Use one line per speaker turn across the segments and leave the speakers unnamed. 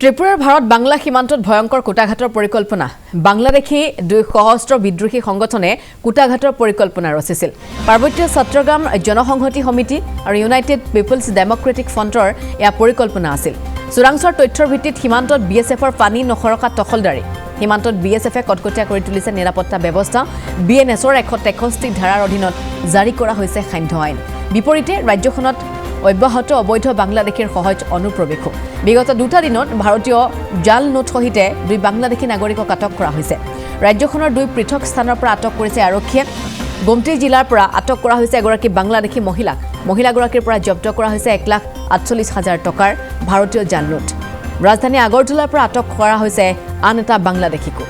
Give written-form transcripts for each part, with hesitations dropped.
ত্ৰিপুৰাৰ ভাৰত বাংলা সীমান্তত ভয়ংকৰ কুটাঘাটৰ পৰিকল্পনা বাংলাদেশী দুই সশস্ত্ৰ বিদ্ৰোহী সংগঠনে কুটাঘাটৰ পৰিকল্পনা ৰচিছিল পাৰ্বত্য চট্টগ্ৰাম জনসংহতি সমিতি আৰু ইউনাইটেড পিপলছ ডেমক্ৰেটিক ফ্ৰণ্টৰ এয়া পৰিকল্পনা আছিল চুৰাংচৰ তথ্যৰ ভিত্তিত সীমান্তত বিএছএফৰ পানী নখৰকা তখলদাৰী সীমান্তত বিএছএফে কটকটীয়া কৰি তুলিছে নিৰাপত্তা ব্যৱস্থা বিএনএছৰ 163 ধাৰাৰ অধীনত জাৰি কৰা হৈছে সান্ধ্য আইন বিপৰীতে ৰাজ্যখনত অব্যাহত অবৈধ বাংলাদেশীৰ সহজ অনুপ্ৰৱেশো বিগত দুটা দিনত ভাৰতীয় জাল নোট সহিতে দুই বাংলাদেশী নাগৰিকক আটক কৰা হৈছে ৰাজ্যখনৰ দুই পৃথক স্থানৰ পৰা আটক কৰিছে আৰক্ষীয়ে গোমতি জিলাৰ পৰা আটক কৰা হৈছে এগৰাকী বাংলাদেশী মহিলাগৰাকীৰ পৰা জব্দ কৰা হৈছে 1,48,000 টকাৰ ভাৰতীয় জাল নোট ৰাজধানী আগৰতলাৰ পৰা আটক কৰা হৈছে আন এটা বাংলাদেশীকো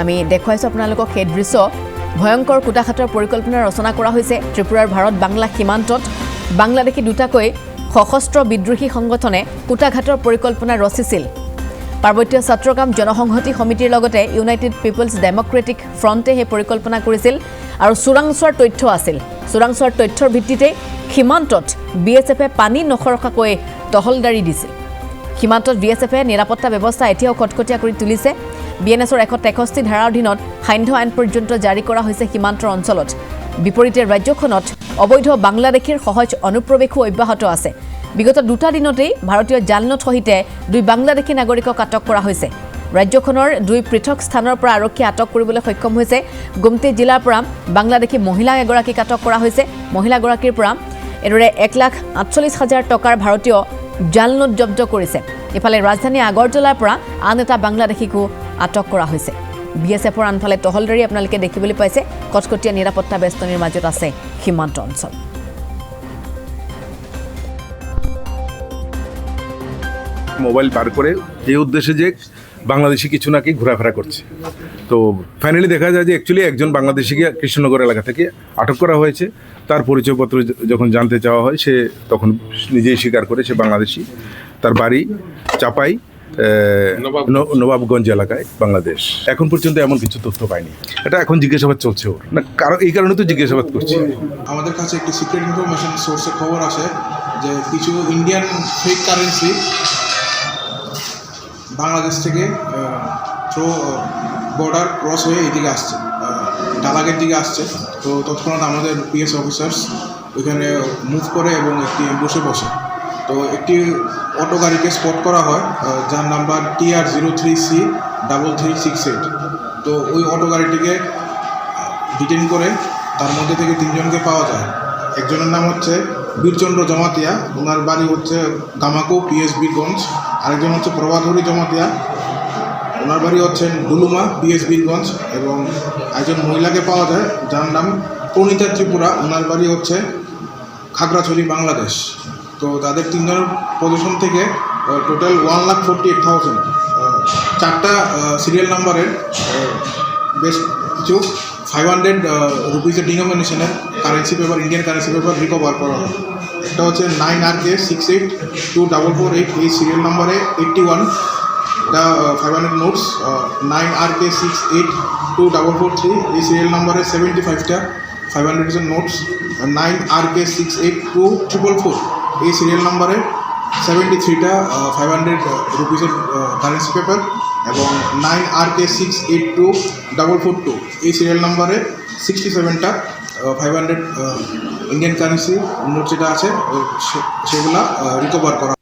আমি দেখুৱাইছো আপোনালোকক এই দৃশ্য ভয়ংকৰ কুটাঘাটৰ পৰিকল্পনা ৰচনা কৰা হৈছে ত্ৰিপুৰাৰ ভাৰত বাংলা সীমান্তত বাংলাদেশী দুটাকৈ সশস্ত্ৰ বিদ্ৰোহী সংগঠনে কুটাঘাটৰ পৰিকল্পনা ৰচিছিল পাৰ্বত্য চট্টগ্ৰাম জনসংহতি সমিতিৰ লগতে ইউনাইটেড পিপলছ ডেমক্ৰেটিক ফ্ৰণ্টে এই পৰিকল্পনা কৰিছিল আৰু চুৰাংচৰ তথ্য আছিল চুৰাংচৰ তথ্যৰ ভিত্তিতে সীমান্তত বিএছএফে পানী নখৰকাকৈ টহলদাৰী দিছিল সীমান্তত বিএছএফে নিৰাপত্তা ব্যৱস্থা এতিয়াও কটকটীয়া কৰি তুলিছে বিএনএছৰ 163 ধাৰাৰ অধীনত সান্ধ্য আইন পৰ্যন্ত জাৰি কৰা হৈছে সীমান্তৰ অঞ্চলত বিপৰীতে ৰাজ্যখনত অবৈধ বাংলাদেশীৰ সহজ অনুপ্ৰৱেশো অব্যাহত আছে বিগত দুটা দিনতেই ভাৰতীয় জাল নোট সহিতে দুই বাংলাদেশী নাগৰিকক আটক কৰা হৈছে ৰাজ্যখনৰ দুই পৃথক স্থানৰ পৰা আৰক্ষী আটক কৰিবলৈ সক্ষম হৈছে গোমতি জিলাৰ পৰা বাংলাদেশী মহিলা এগৰাকীক আটক কৰা হৈছে মহিলাগৰাকীৰ পৰা এদৰে 1,48,000 টকাৰ ভাৰতীয় জাল নোট জব্দ কৰিছে ইফালে ৰাজধানী আগৰতলাৰ পৰা আন এটা বাংলাদেশীকো আটক কৰা হৈছে বিএছএফৰ আনফালে টহলদাৰী আপোনালোকে দেখিবলৈ পাইছে কটকটীয়া নিৰাপত্তা বেষ্টনীৰ মাজত আছে সীমান্ত অঞ্চল
মোবাইল পার করে এই উদ্দেশ্যে যে বাংলাদেশি কিছু নাকি ঘোরাফেরা করছে তো ফাইনালি দেখা যায় যে অ্যাকচুয়ালি একজন বাংলাদেশিকে কৃষ্ণনগর এলাকা থেকে আটক করা হয়েছে তার পরিচয়পত্র যখন জানতে চাওয়া হয় সে তখন নিজেই স্বীকার করে সে বাংলাদেশি তার বাড়ি চাপাই নবাবগঞ্জ এলাকায় বাংলাদেশ এখন পর্যন্ত এমন কিছু তথ্য পাইনি এটা এখন জিজ্ঞাসাবাদ চলছে ওর না কারণ এই কারণে তো জিজ্ঞাসাবাদ করছি
আমাদের কাছে একটি সিক্রেট ইনফরমেশন সোর্সে খবর আসে যে কিছু ইন্ডিয়ান ফেক কারেন্সি বাংলাদেশ থেকে থ্রু বর্ডার ক্রস হয়ে এদিকে আসছে ডালাগের দিকে আসছে তো তৎক্ষণাৎ আমাদের পিএস অফিসার্স ওইখানে মুভ করে এবং একটি বসে তো একটি অটো গাড়িকে স্পট করা হয় যার নাম্বার TR03C3368 তো ওই অটো গাড়িটিকে ডিটেইন করে তার মধ্যে থেকে তিনজনকে পাওয়া যায় একজনের নাম হচ্ছে বীরচন্দ্র জমাতিয়া ওনার বাড়ি হচ্ছে গামাকো পিএসবিগঞ্জ আরেকজন হচ্ছে প্রভাধরী জমাতিয়া ওনার বাড়ি হচ্ছে ডুলুমা পিএসবিগঞ্জ এবং একজন মহিলাকে পাওয়া যায় যার নাম প্রণীতা ত্রিপুরা ওনার বাড়ি হচ্ছে খাগড়াছড়ি বাংলাদেশ তো তাদের তিনজনের পজিশন থেকে টোটাল 1,48,000 চারটা সিরিয়াল নাম্বারের বেশ কিছু 500 রুপিসের ডিনোমিনেশনের currency paper Indian currency paper recover করা হয় একটা হচ্ছে 9RK682448 এই সিরিয়াল নাম্বারে 81 এটা 500 নোটস 9RK682443 এই সিরিয়াল নাম্বারে 75টা 500 নোটস 9RK682444 এই সিরিয়াল নাম্বারে 73টা 500 রুপিসের কারেন্সি পেপার এবং 9RK682442 এই সিরিয়াল নাম্বারে 67টা 500 ইন্ডিয়ান কারেন্সি নোট যেটা আছে সেগুলা রিকভার করা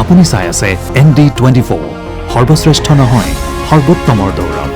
আপুনি চাই আছে ND24 সৰ্বশ্ৰেষ্ঠ নহয় সৰ্বোত্তমৰ দৌৰত